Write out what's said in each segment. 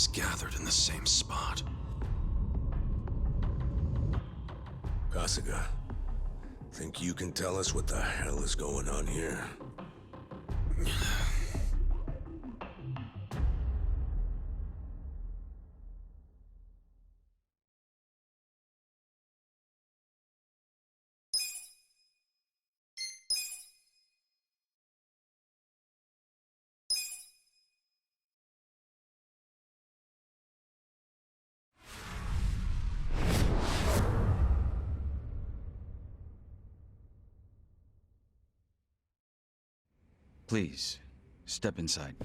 gathered in the same spot. Kasuga, think you can tell us what the hell is going on here? Please, step inside.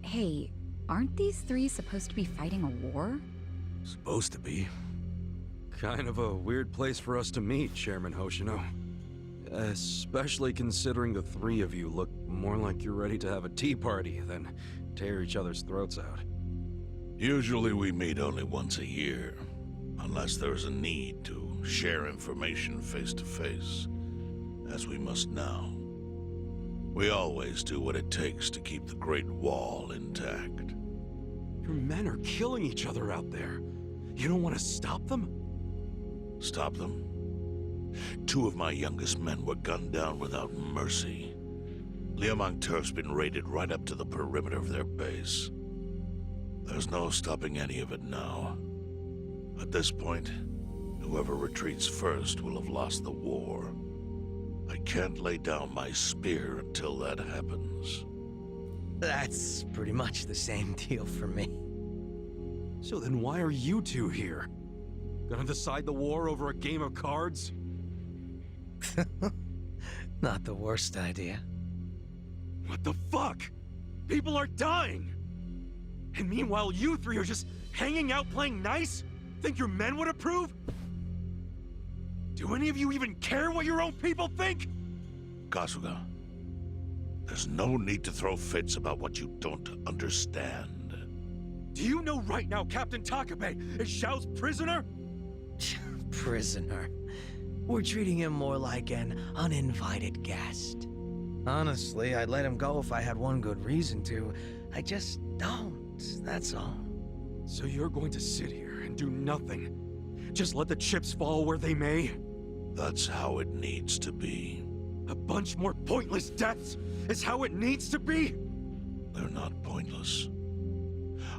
Hey, aren't these three supposed to be fighting a war? Supposed to be. Kind of a weird place for us to meet, Chairman Hoshino. Especially considering the three of you look more like you're ready to have a tea party than tear each other's throats out. Usually we meet only once a year, unless there's a need to share information face to face, as we must now. We always do what it takes to keep the Great Wall intact. Your men are killing each other out there. You don't want to stop them? Stop them? 2 of my youngest men were gunned down without mercy. Liumang Turf's been raided right up to the perimeter of their base. There's no stopping any of it now. At this point, whoever retreats first will have lost the war. I can't lay down my spear until that happens. That's pretty much the same deal for me. So then why are you two here? Gonna decide the war over a game of cards? Not the worst idea. What the fuck? People are dying! And meanwhile you three are just hanging out playing nice? Think your men would approve? Do any of you even care what your own people think? Kasuga, there's no need to throw fits about what you don't understand. Do you know right now Captain Takabe is Xiao's prisoner? Prisoner. We're treating him more like an uninvited guest. Honestly, I'd let him go if I had one good reason to. I just don't, that's all. So you're going to sit here and do nothing? Just let the chips fall where they may? That's how it needs to be. A bunch more pointless deaths is how it needs to be? They're not pointless.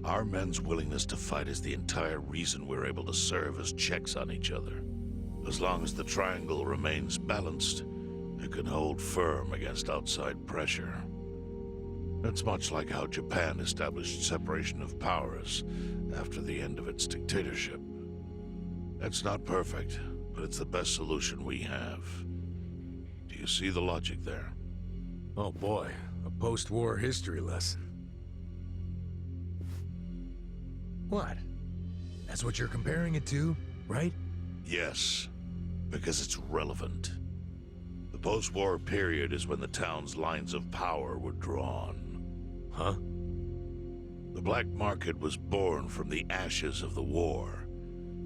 Our men's willingness to fight is the entire reason we're able to serve as checks on each other. As long as the triangle remains balanced, it can hold firm against outside pressure. It's much like how Japan established separation of powers after the end of its dictatorship. It's not perfect, but it's the best solution we have. Do you see the logic there? Oh boy, a post-war history lesson. What? That's what you're comparing it to, right? Yes, because it's relevant. The post-war period is when the town's lines of power were drawn. Huh? The black market was born from the ashes of the war.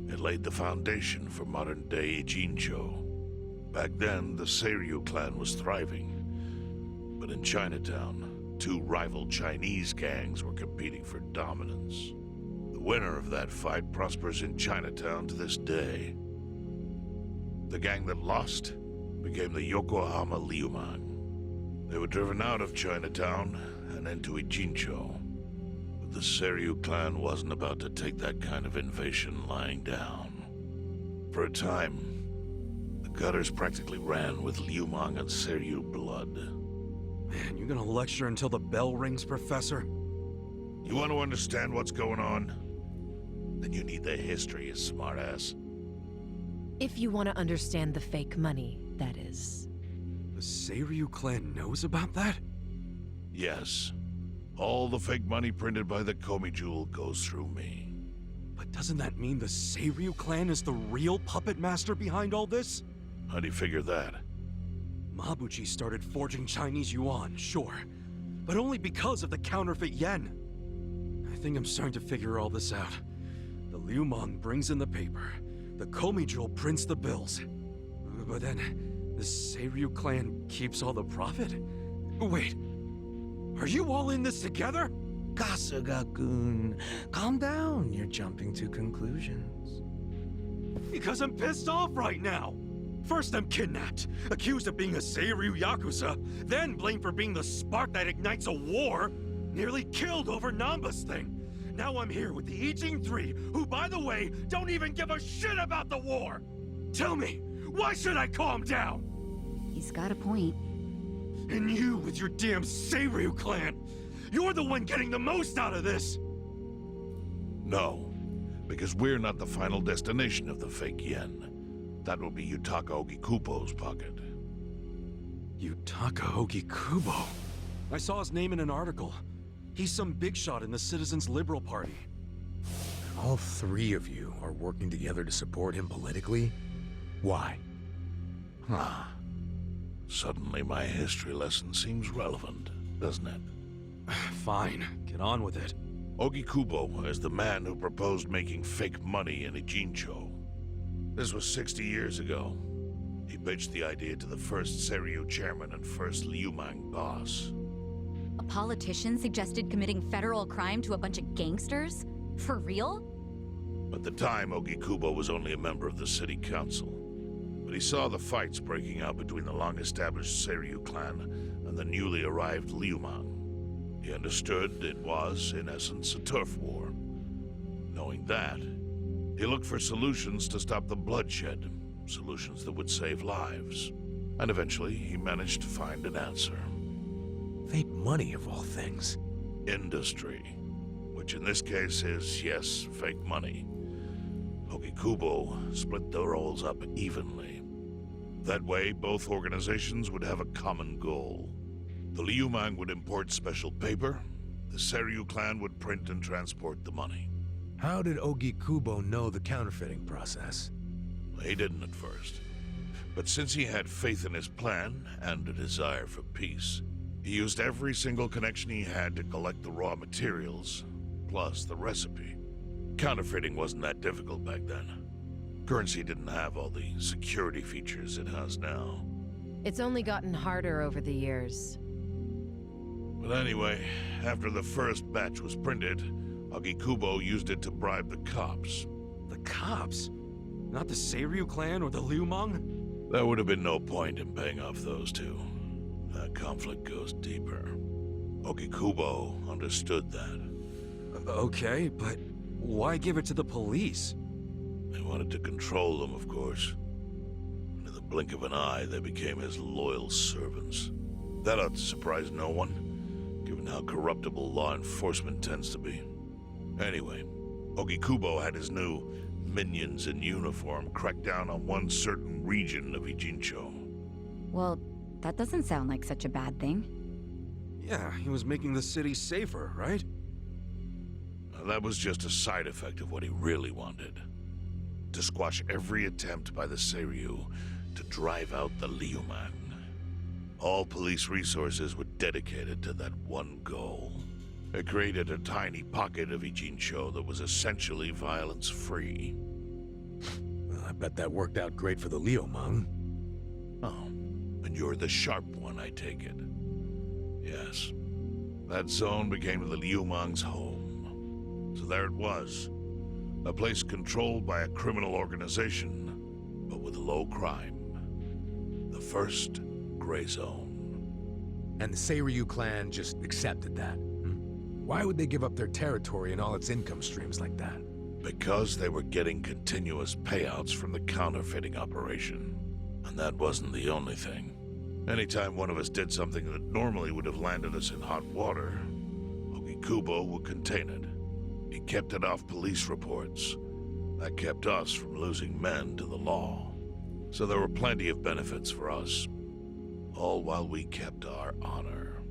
It laid the foundation for modern-day Jincho. Back then, the Seiryu clan was thriving. But in Chinatown, 2 rival Chinese gangs were competing for dominance. The winner of that fight prospers in Chinatown to this day. The gang that lost became the Yokohama Liumang. They were driven out of Chinatown and into Ijincho. But the Seiryu clan wasn't about to take that kind of invasion lying down. For a time, the gutters practically ran with Liumang and Seiryu blood. Man, you're gonna lecture until the bell rings, Professor? You want to understand what's going on? Then you need the history, you smartass. If you want to understand the fake money, that is. The Seiryu clan knows about that? Yes. All the fake money printed by the Komi Jewel goes through me. But doesn't that mean the Seiryu clan is the real puppet master behind all this? How do you figure that? Mabuchi started forging Chinese yuan, sure. But only because of the counterfeit yen. I think I'm starting to figure all this out. The Liumang brings in the paper. The Komi Jewel prints the bills. But then, the Seiryu clan keeps all the profit? Wait, Are you all in this together? Kasuga-kun, calm down. You're jumping to conclusions. Because I'm pissed off right now. First I'm kidnapped, accused of being a Seiryu Yakuza, then blamed for being the spark that ignites a war, nearly killed over Namba's thing. Now I'm here with the Ijing 3, who, by the way, don't even give a shit about the war! Tell me, why should I calm down? He's got a point. And you with your damn Seiryu clan! You're the one getting the most out of this! No, because we're not the final destination of the fake yen. That will be Yutaka Ogikubo's pocket. Yutaka Ogikubo? I saw his name in an article. He's some big shot in the Citizens Liberal Party. All three of you are working together to support him politically? Why? Huh. Suddenly my history lesson seems relevant, doesn't it? Fine, get on with it. Ogikubo is the man who proposed making fake money in Ijincho. This was 60 years ago. He pitched the idea to the first Seiryu chairman and first Liumang boss. A politician suggested committing federal crime to a bunch of gangsters? For real? At the time, Ogikubo was only a member of the city council. But he saw the fights breaking out between the long-established Seiryu clan and the newly arrived Liumang. He understood it was, in essence, a turf war. Knowing that, he looked for solutions to stop the bloodshed, solutions that would save lives. And eventually, he managed to find an answer. Fake money, of all things. Industry. Which in this case is, yes, fake money. Ogikubo split the roles up evenly. That way, both organizations would have a common goal. The Liumang would import special paper, the Seiryu clan would print and transport the money. How did Ogikubo know the counterfeiting process? He didn't at first. But since he had faith in his plan and a desire for peace, he used every single connection he had to collect the raw materials, plus the recipe. Counterfeiting wasn't that difficult back then. Currency didn't have all the security features it has now. It's only gotten harder over the years. But anyway, after the first batch was printed, Ogikubo used it to bribe the cops. The cops? Not the Seiryu clan or the Liumang? There would have been no point in paying off those two. That conflict goes deeper. Ogikubo understood that. Okay, but why give it to the police? They wanted to control them, of course. And in the blink of an eye, they became his loyal servants. That ought to surprise no one, given how corruptible law enforcement tends to be. Anyway, Ogikubo had his new minions in uniform crack down on one certain region of Ijincho. Well, that doesn't sound like such a bad thing. Yeah, he was making the city safer, right? Now, that was just a side effect of what he really wanted. To squash every attempt by the Seiryu to drive out the Liumang. All police resources were dedicated to that one goal. It created a tiny pocket of Ijincho that was essentially violence-free. Well, I bet that worked out great for the Liumang. Oh, and you're the sharp one, I take it. Yes. That zone became the Liumang's home. So there it was. A place controlled by a criminal organization, but with low crime. The first gray zone. And the Seiryu clan just accepted that. Why would they give up their territory and all its income streams like that? Because they were getting continuous payouts from the counterfeiting operation. And that wasn't the only thing. Anytime one of us did something that normally would have landed us in hot water, Ogikubo would contain it. He kept it off police reports. That kept us from losing men to the law. So there were plenty of benefits for us. All while we kept our honor.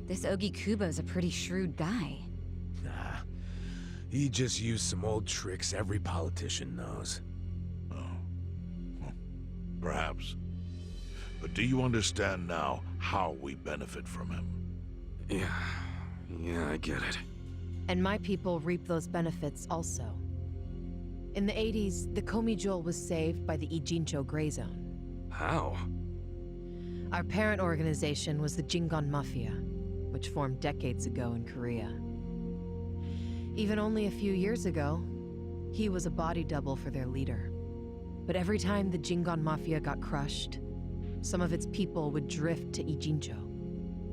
This Ogikubo's a pretty shrewd guy. Nah, he just used some old tricks every politician knows. Oh. Perhaps. But do you understand now how we benefit from him? Yeah, I get it. And my people reap those benefits also. In the 80s, the Komijol was saved by the Ijincho Gray Zone. How? Our parent organization was the Jingon Mafia, which formed decades ago in Korea. Even only a few years ago, he was a body double for their leader. But every time the Jingon Mafia got crushed, some of its people would drift to Ijincho.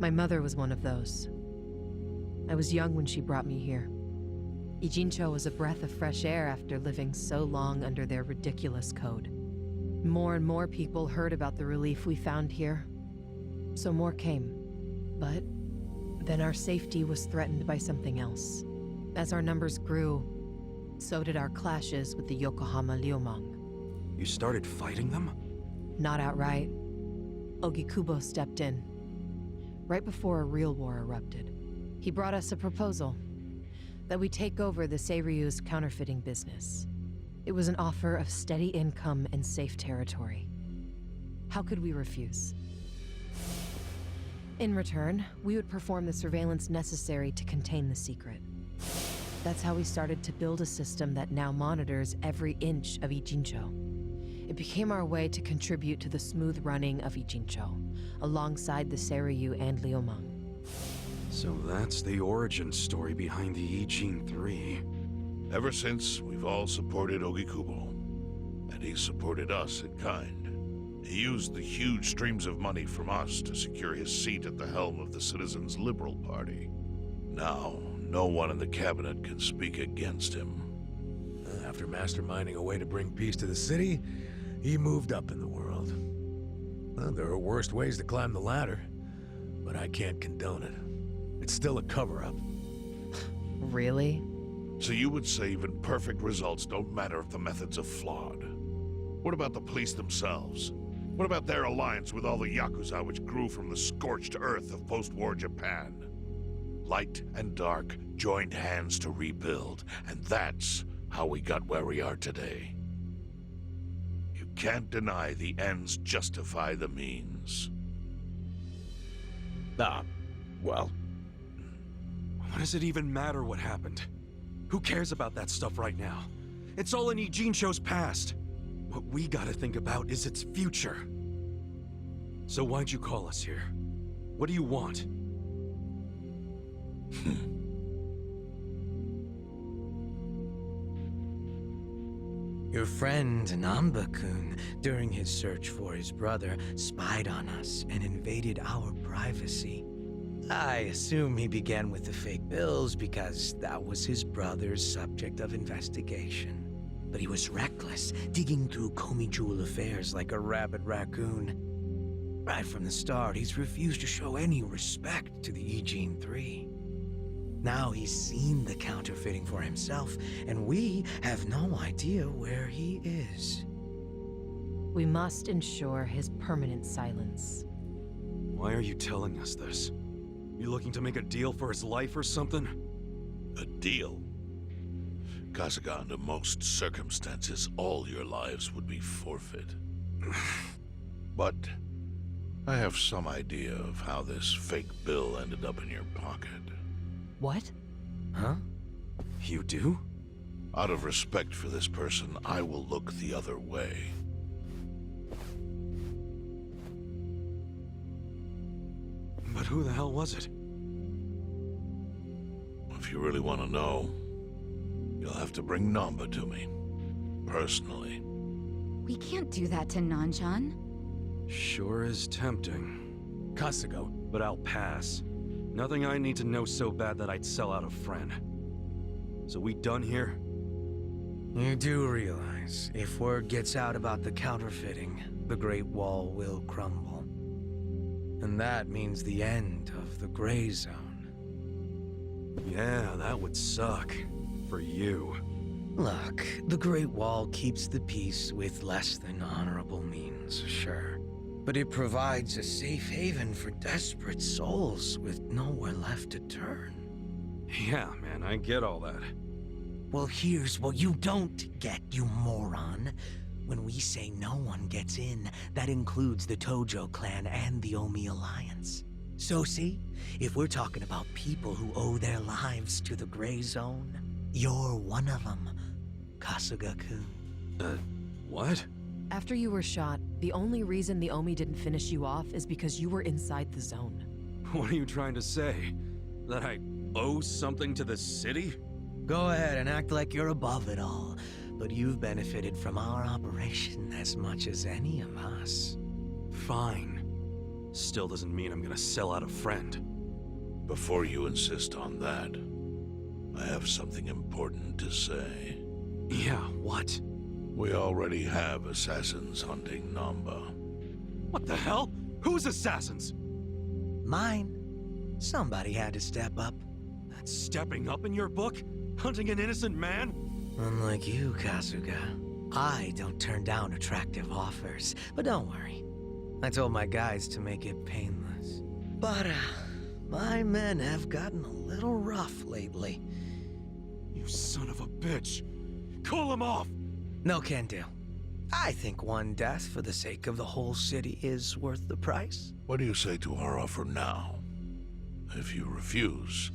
My mother was one of those. I was young when she brought me here. Ijincho was a breath of fresh air after living so long under their ridiculous code. More and more people heard about the relief we found here, so more came. But then our safety was threatened by something else. As our numbers grew, so did our clashes with the Yokohama Liumang. You started fighting them? Not outright. Ogikubo stepped in, right before a real war erupted. He brought us a proposal, that we take over the Seiryu's counterfeiting business. It was an offer of steady income and safe territory. How could we refuse? In return, we would perform the surveillance necessary to contain the secret. That's how we started to build a system that now monitors every inch of Ijincho. It became our way to contribute to the smooth running of Ijincho, alongside the Seiryu and Liumang. So that's the origin story behind the Ijin 3. Ever since, we've all supported Ogikubo, and he supported us in kind. He used the huge streams of money from us to secure his seat at the helm of the Citizens' Liberal Party. Now, no one in the cabinet can speak against him. After masterminding a way to bring peace to the city, he moved up in the world. Well, there are worse ways to climb the ladder, but I can't condone it. It's still a cover-up. Really? So you would say even perfect results don't matter if the methods are flawed? What about the police themselves? What about their alliance with all the Yakuza which grew from the scorched earth of post-war Japan? Light and dark joined hands to rebuild, and that's how we got where we are today. You can't deny the ends justify the means. Well, What does it even matter what happened? Who cares about that stuff right now? It's all in Ijincho's past. What we gotta think about is its future. So why'd you call us here? What do you want? Your friend Namba-kun, during his search for his brother, spied on us and invaded our privacy. I assume he began with the fake bills because that was his brother's subject of investigation. But he was reckless, digging through Komi Jewel affairs like a rabid raccoon. Right from the start, he's refused to show any respect to the Ijin 3. Now he's seen the counterfeiting for himself, and we have no idea where he is. We must ensure his permanent silence. Why are you telling us this? You looking to make a deal for his life or something? A deal? Kasuga, under most circumstances, all your lives would be forfeit. But I have some idea of how this fake bill ended up in your pocket. What? Huh? You do? Out of respect for this person, I will look the other way. But who the hell was it? If you really want to know, you'll have to bring Namba to me. Personally. We can't do that to Nanchan. Sure is tempting. Kasuga, But I'll pass. Nothing I need to know so bad that I'd sell out a friend. So we done here? You do realize, if word gets out about the counterfeiting, the Great Wall will crumble. And that means the end of the Gray Zone. Yeah, that would suck. For you. Look, the Great Wall keeps the peace with less than honorable means, sure. But it provides a safe haven for desperate souls with nowhere left to turn. Yeah, man, I get all that. Well, here's what you don't get, you moron. When we say no one gets in, that includes the Tojo clan and the Omi Alliance. So see, if we're talking about people who owe their lives to the Gray Zone, you're one of them, Kasuga-kun. What? After you were shot, the only reason the Omi didn't finish you off is because you were inside the zone. What are you trying to say? That I owe something to the city? Go ahead and act like you're above it all, but you've benefited from our operation as much as any of us. Fine. Still doesn't mean I'm gonna sell out a friend. Before you insist on that, I have something important to say. Yeah, what? We already have assassins hunting Namba. What the hell? Who's assassins? Mine. Somebody had to step up. That's stepping up in your book? Hunting an innocent man? Unlike you, Kasuga, I don't turn down attractive offers. But don't worry. I told my guys to make it painless. But, my men have gotten a little rough lately. You son of a bitch! Call him off! No can do. I think one death for the sake of the whole city is worth the price. What do you say to our offer now? If you refuse,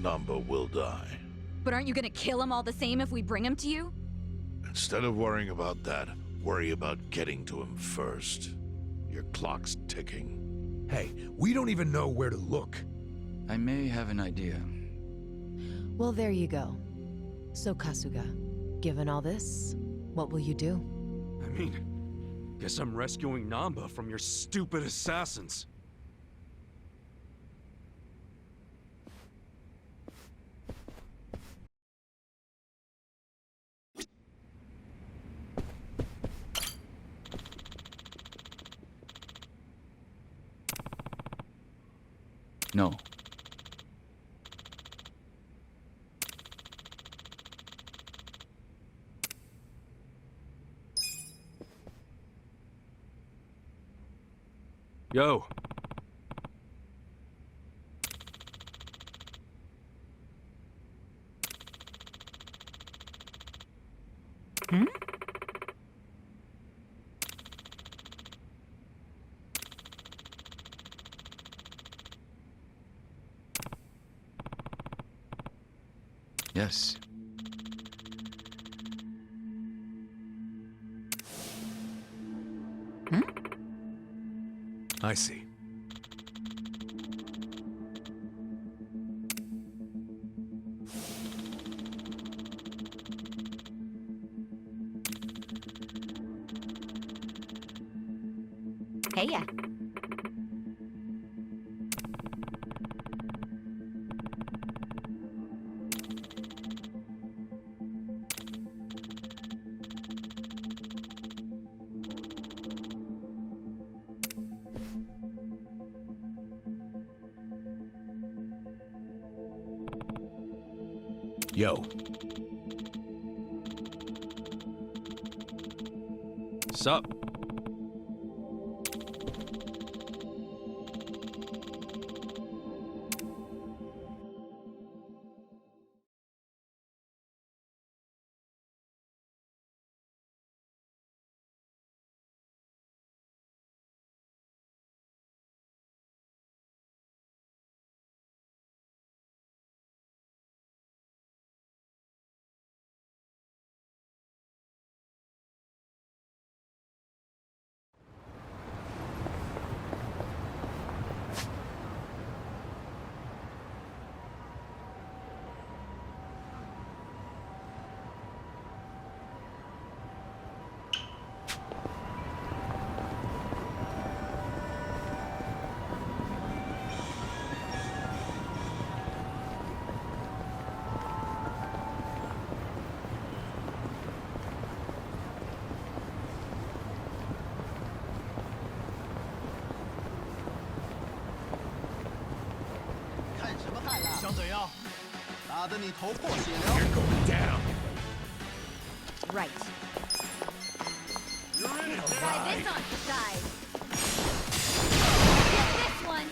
Namba will die. But aren't you gonna kill him all the same if we bring him to you? Instead of worrying about that, worry about getting to him first. Your clock's ticking. Hey, we don't even know where to look. I may have an idea. Well, there you go. So, Kasuga, given all this, what will you do? I mean, guess I'm rescuing Namba from your stupid assassins. No. Yo. Yes. I see. Hey, yeah. Yo, Sup? you're going down. Right. You're in it. Try this on the side. Get this one.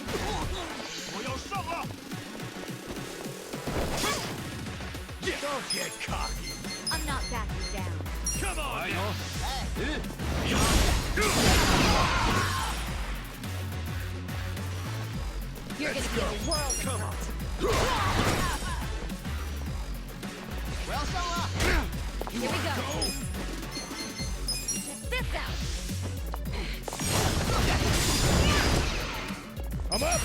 Don't get cocky. I'm not backing down. Come on. You're gonna be a world of Come on. hurt. Here we go. Check this out. I'm up.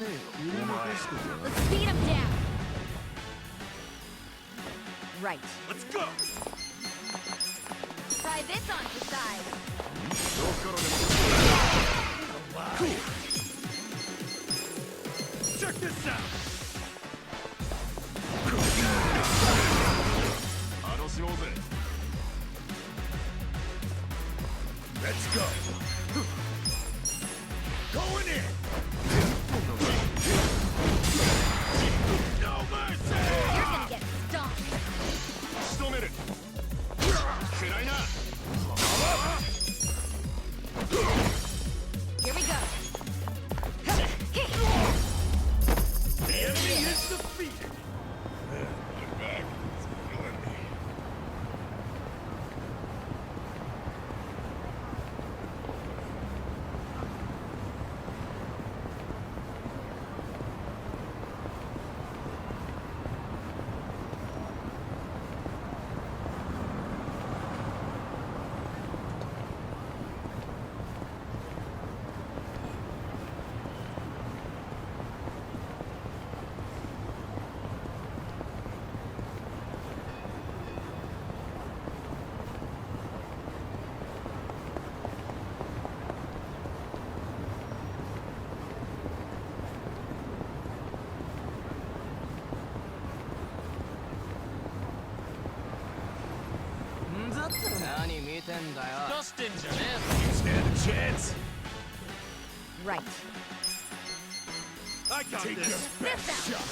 Let's beat him down. Right. Let's go! Try this on for size. Cool. Check this out! Let's go. Going in. No mercy. You're gonna get stomped. Here we go. The enemy is defeated! My back is killing me. You stand a chance. Right. I got Take this! your best This shot.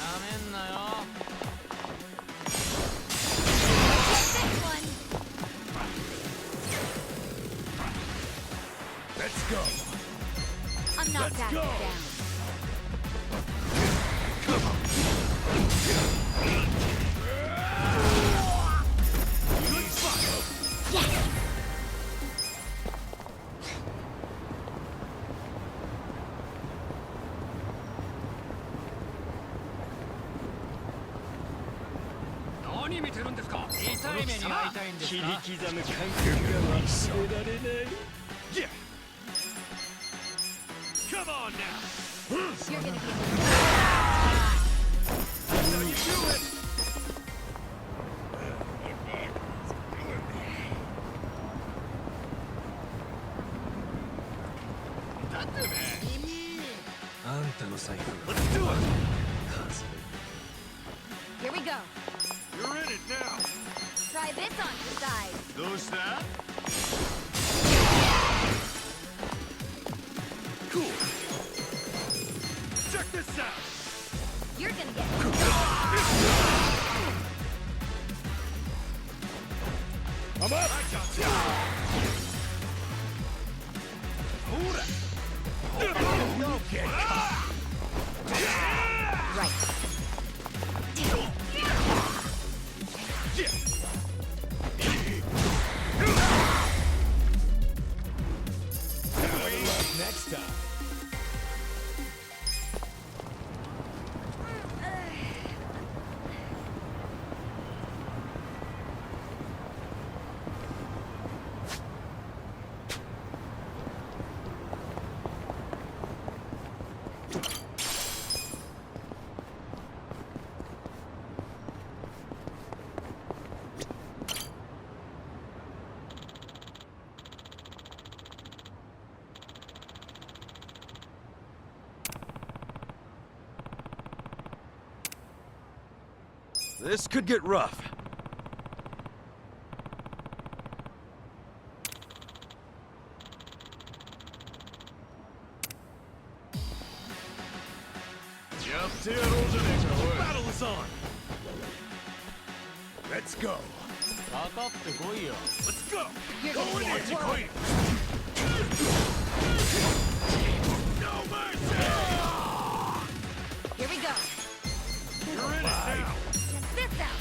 This one. Let's go. I'm not Let's backing go. down. Good fight. Yes! Yeah! Come on now! You're gonna be That's how you do it! Killing me. あんたの財布 Let's do it! Here we go. You're in it now! Try this on for size. どうした Cool! Check this out! You're gonna get I'm up. I got you! Hold it! Okay. right. Better luck next time. This could get rough. Battle is on! Let's go. Let's go! You're gonna be a whirl. No mercy! Here we go. You're in it now! Check this out.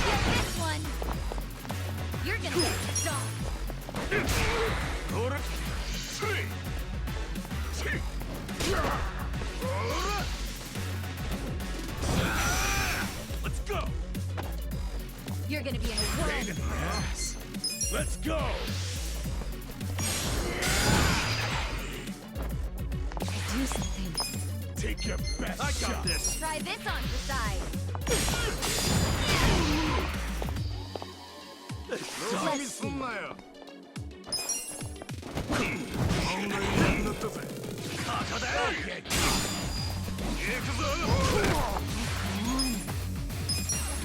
Get this one. You're gonna get stomped. Let's go! You're gonna be in a whirl. Yes. Let's go. your best I got shot. this. Try this on for size. Let's see.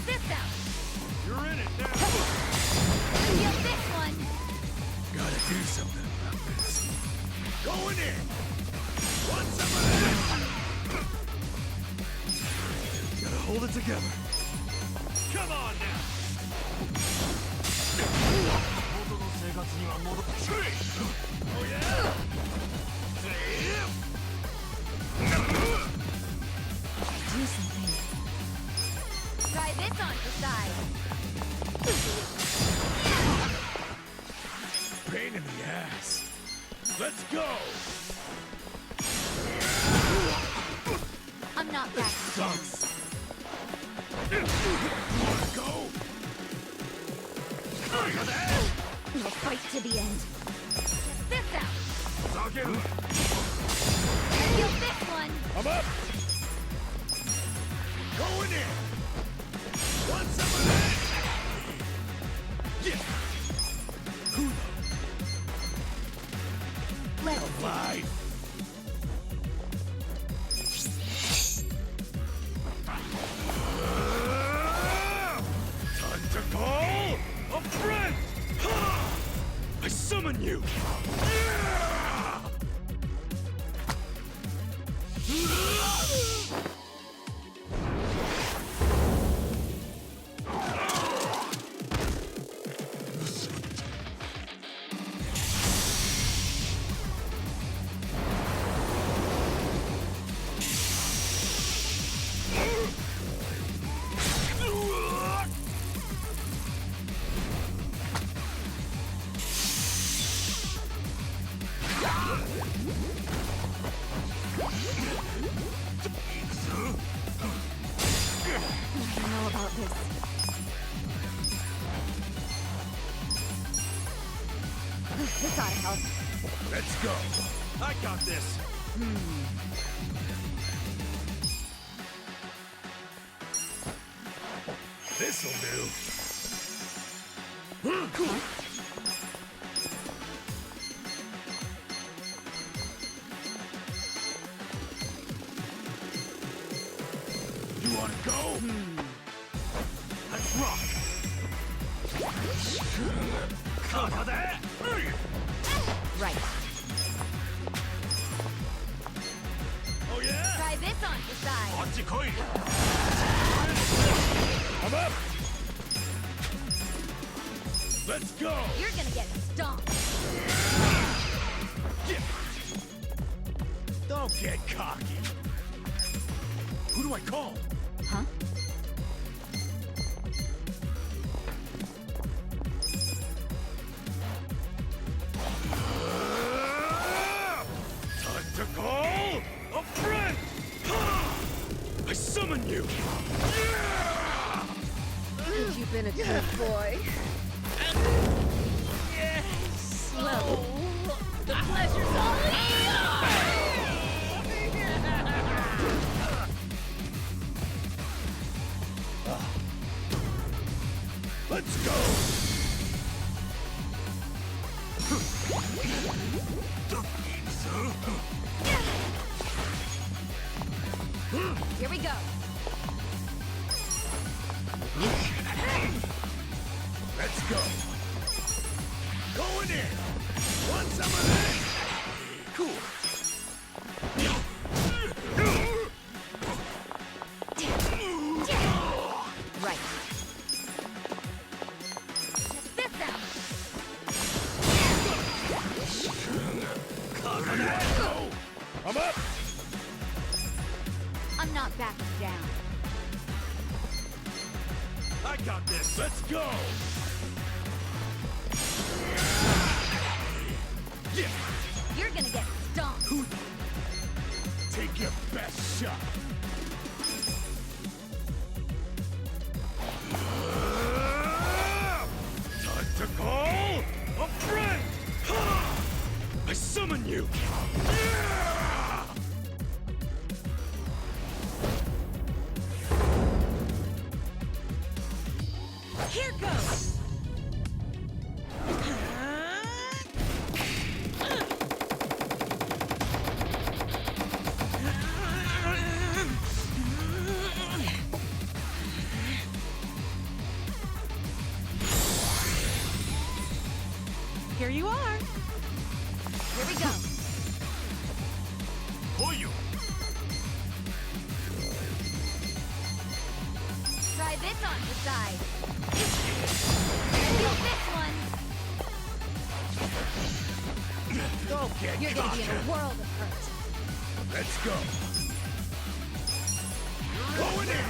This out. You're in it now. Get this one. Gotta do something about this. Going in. Want some of that? Gotta hold it together. Come on now. Oh yeah. Do something. Try this on for size. Pain in the ass. Let's go. I'm not back down. Wanna go? We'll fight to the end. This out. Feel this one. I'm up. Going in. Want some of that? Yeah. Let's Life. Time to call a friend. I summon you. I don't know about this. This ought to help. Let's go. I got this. This'll do. You wanna go? Let's rock. Cover that. Right. Oh yeah. Try this on for size. I'm up. Let's go. You're gonna get stomped. Don't get cocky. Who do I call? Huh? Time to call a friend. I summon you. You've been a good boy. Well, the pleasure's all Let's go. Here we go. Let's go. Going in. Want some of that? Cool. Right. This out. Go. I'm up. I'm not backing down. I got this. Let's go. Yeah. You're gonna get stomped. Take your best shot. Time to call a friend. I summon you. Here goes! Here you are. Here we go. Try this on the side. Feel this one. You're gonna be in a world of hurt. Let's go. Going in.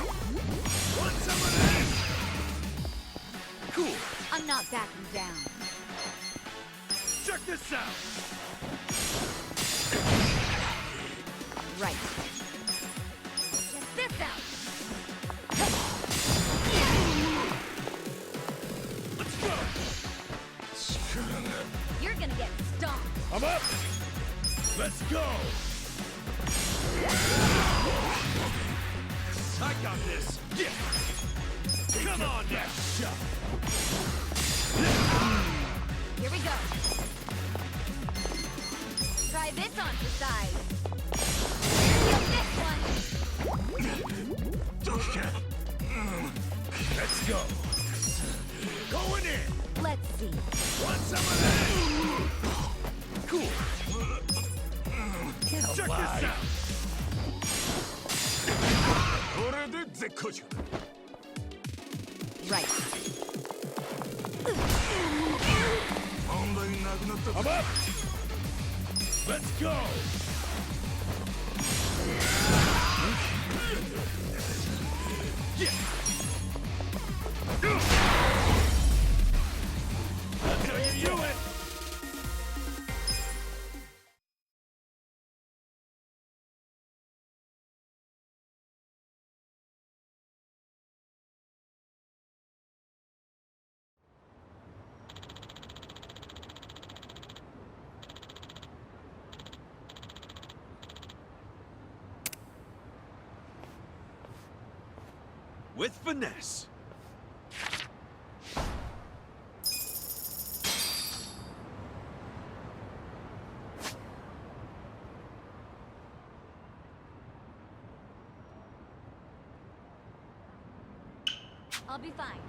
Want some of that? Cool. I'm not backing down. Check this out. Right. Check this out. Let's go. You're gonna get stomped. I'm up. Let's go. I got this. Yeah. Come on now. Shot. Here we go. Try this on the side. Feel this one. Let's go. Going in. Let's see. Want some of that? Cool. Check this out. Right. I'm up. Let's go. Yeah. That's how you do it. With finesse. I'll be fine.